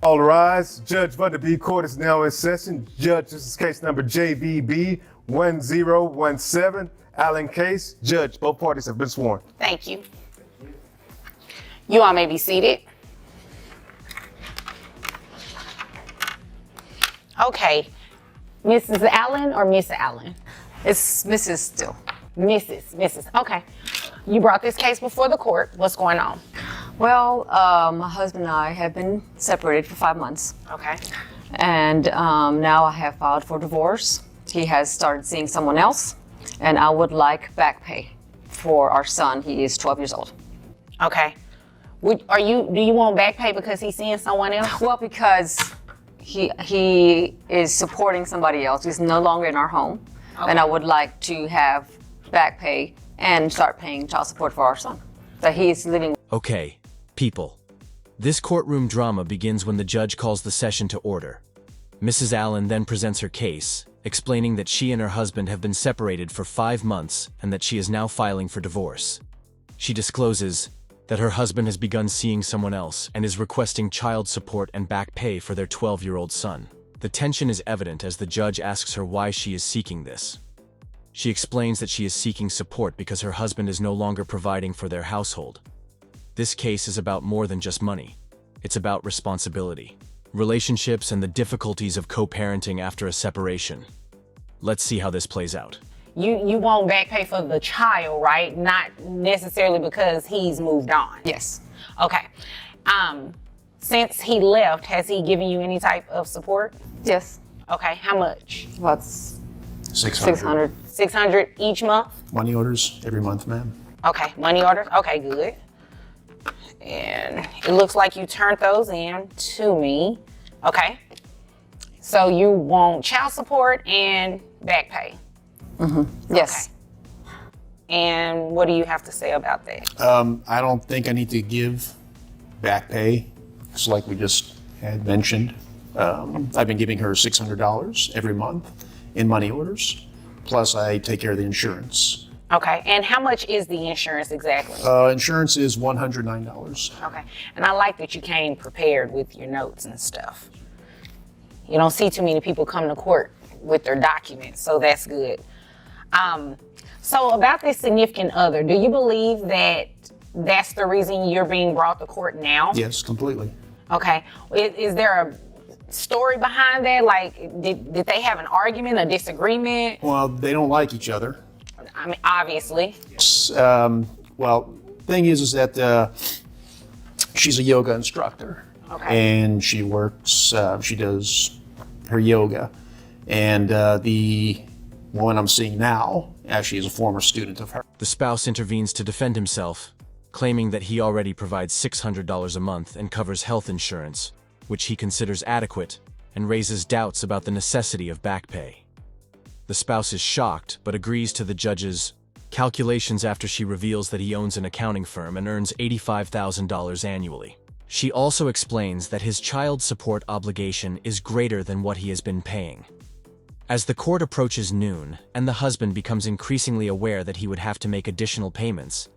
All rise. Judge Vanderbeek Court is now in session. Judge, this is case number JVB 1017, Allen case. Judge, both parties have been sworn. Thank you. You all may be seated. Okay, Mrs. Allen or Miss Allen? It's Mrs. still. Mrs. Okay. You brought this case before the court. What's going on? Well, my husband and I have been separated for 5 months. Okay. And now I have filed for divorce. He has started seeing someone else, and I would like back pay for our son. He is 12 years old. Okay. Do you want back pay because he's seeing someone else? Well, because he is supporting somebody else. He's no longer in our home. Okay. And I would like to have back pay and start paying child support for our son that he is living with. Okay, people. This courtroom drama begins when the judge calls the session to order. Mrs. Allen then presents her case, explaining that she and her husband have been separated for 5 months and that she is now filing for divorce. She discloses that her husband has begun seeing someone else and is requesting child support and back pay for their 12-year-old son. The tension is evident as the judge asks her why she is seeking this. She explains that she is seeking support because her husband is no longer providing for their household. This case is about more than just money. It's about responsibility, relationships, and the difficulties of co-parenting after a separation. Let's see how this plays out. You want back pay for the child, right? Not necessarily because he's moved on. Yes. Okay. Since he left, has he given you any type of support? Yes. Okay. How much? About 600. 600 each month? Money orders every month, ma'am. Okay. Money orders? Okay, good. And it looks like you turned those in to me. Okay. So you want child support and back pay? Yes. Okay. And what do you have to say about that? I don't think I need to give back pay. It's like we just had mentioned. I've been giving her $600 every month in money orders. Plus I take care of the insurance. Okay. And how much is the insurance exactly? Insurance is $109. Okay. And I like that you came prepared with your notes and stuff. You don't see too many people come to court with their documents, so that's good. So about this significant other, do you believe that that's the reason you're being brought to court now? Yes, completely. Okay. Is there a story behind that? Like, did they have an argument, a disagreement? Well, they don't like each other. I mean, obviously. Well, thing is that she's a yoga instructor. Okay. And she works, she does her yoga. And the woman I'm seeing now actually is a former student of her. The spouse intervenes to defend himself, claiming that he already provides $600 a month and covers health insurance, which he considers adequate, and raises doubts about the necessity of back pay. The spouse is shocked, but agrees to the judge's calculations after she reveals that he owns an accounting firm and earns $85,000 annually. She also explains that his child support obligation is greater than what he has been paying. As the court approaches noon, and the husband becomes increasingly aware that he would have to make additional payments,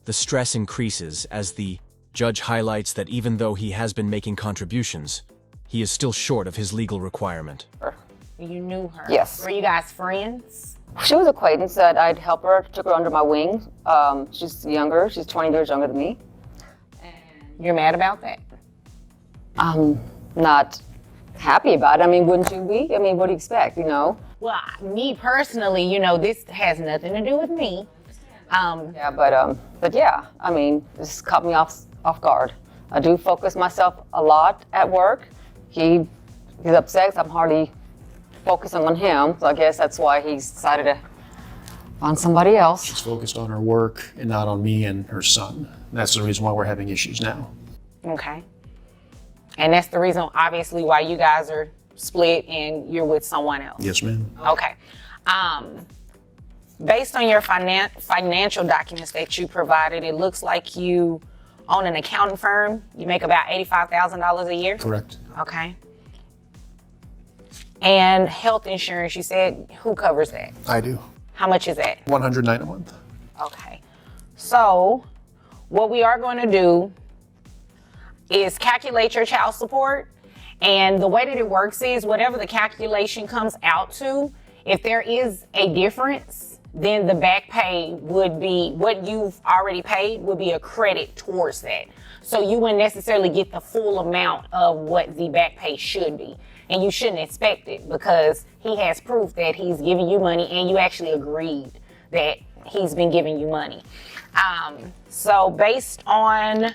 the stress increases as the judge highlights that even though he has been making contributions, he is still short of his legal requirement. You knew her? Yes. Were you guys friends? She was an acquaintance that I'd help her, took her under my wing. She's younger, she's 20 years younger than me. You're mad about that? I'm not happy about it. I mean, wouldn't you be? I mean, what do you expect, you know? Well, me personally, this has nothing to do with me. Yeah, but yeah, I mean, this caught me off guard. I do focus myself a lot at work. He's upset, I'm hardly focusing on him, so I guess that's why he's decided to find somebody else. She's focused on her work and not on me and her son. That's the reason why we're having issues now. Okay. And that's the reason, obviously, why you guys are split and you're with someone else. Yes, ma'am. Okay. Based on your financial documents that you provided, it looks like you own an accounting firm. You make about $85,000 a year? Correct. Okay. And health insurance, you said, who covers that? I do. How much is that? $109 a month. Okay. So what we are going to do is calculate your child support And the way that it works is whatever the calculation comes out to, if there is a difference, then the back pay would be what you've already paid would be a credit towards that. So you wouldn't necessarily get the full amount of what the back pay should be. And you shouldn't expect it because he has proof that he's giving you money and you actually agreed that he's been giving you money. So based on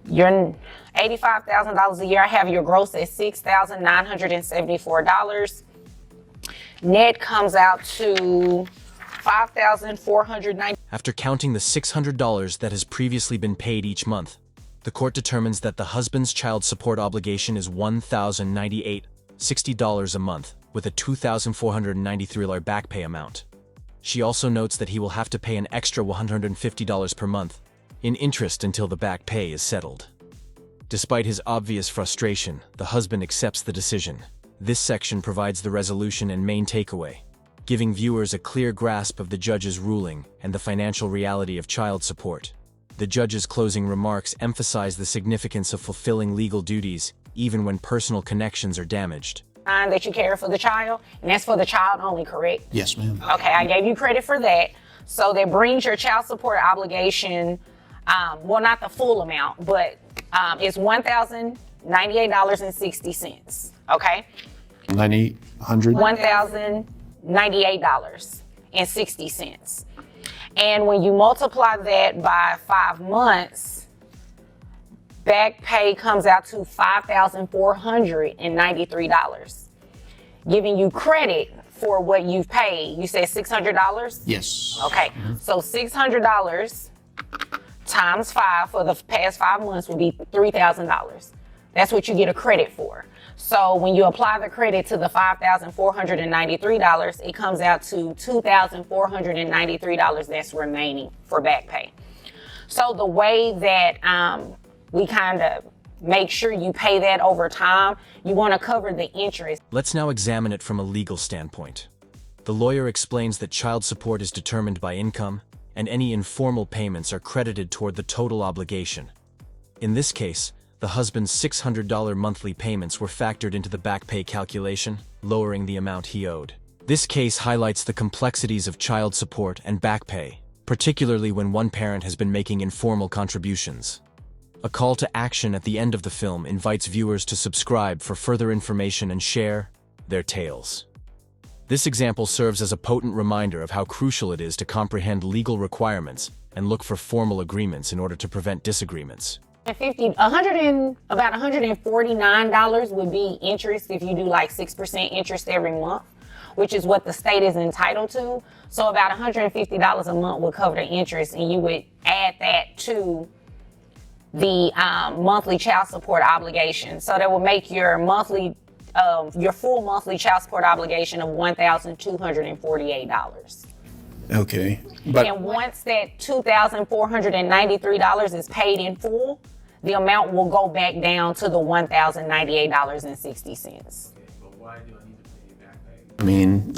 your $85,000 a year, I have your gross at $6,974. Net comes out to $5,490. After counting the $600 that has previously been paid each month, the court determines that the husband's child support obligation is $1,098.60 a month, with a $2,493 back pay amount. She also notes that he will have to pay an extra $150 per month in interest until the back pay is settled. Despite his obvious frustration, the husband accepts the decision. This section provides the resolution and main takeaway, giving viewers a clear grasp of the judge's ruling and the financial reality of child support. The judge's closing remarks emphasize the significance of fulfilling legal duties, even when personal connections are damaged. That you care for the child, and that's for the child only, correct? Yes, ma'am. Okay, I gave you credit for that. So that brings your child support obligation, well, not the full amount, but it's $1,098.60. Okay? $1,098.60. And when you multiply that by 5 months, back pay comes out to $5,493, giving you credit for what you've paid. You said $600? Yes. Okay, so $600 times 5 for the past 5 months would be $3,000. That's what you get a credit for. So when you apply the credit to the $5,493, it comes out to $2,493 that's remaining for back pay. So the way that we kind of make sure you pay that over time, you want to cover the interest. Let's now examine it from a legal standpoint. The lawyer explains that child support is determined by income, and any informal payments are credited toward the total obligation. In this case, the husband's $600 monthly payments were factored into the back pay calculation, lowering the amount he owed. This case highlights the complexities of child support and back pay, particularly when one parent has been making informal contributions. A call to action at the end of the film invites viewers to subscribe for further information and share their tales. This example serves as a potent reminder of how crucial it is to comprehend legal requirements and look for formal agreements in order to prevent disagreements. About $149 would be interest if you do like 6% interest every month, which is what the state is entitled to. So about $150 a month would cover the interest, and you would add that to the monthly child support obligation. So that will make your full monthly child support obligation of $1,248. Okay. But And once that $2,493 is paid in full, the amount will go back down to the $1,098.60. But why do I need to pay back pay? I mean,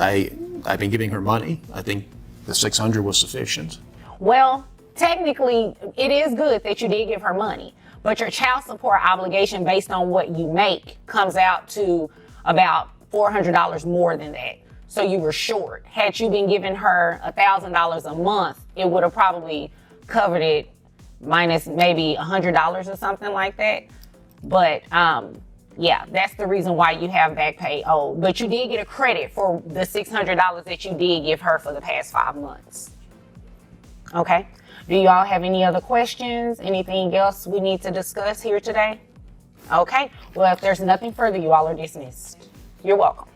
I've been giving her money. I think the 600 was sufficient. Well, technically, it is good that you did give her money, but your child support obligation based on what you make comes out to about $400 more than that. So you were short. Had you been giving her $1,000 a month, it would have probably covered it minus maybe $100 or something like that. But yeah, that's the reason why you have back pay owed. But you did get a credit for the $600 that you did give her for the past 5 months. Okay. Do y'all have any other questions? Anything else we need to discuss here today? Okay. Well, if there's nothing further, you all are dismissed. You're welcome.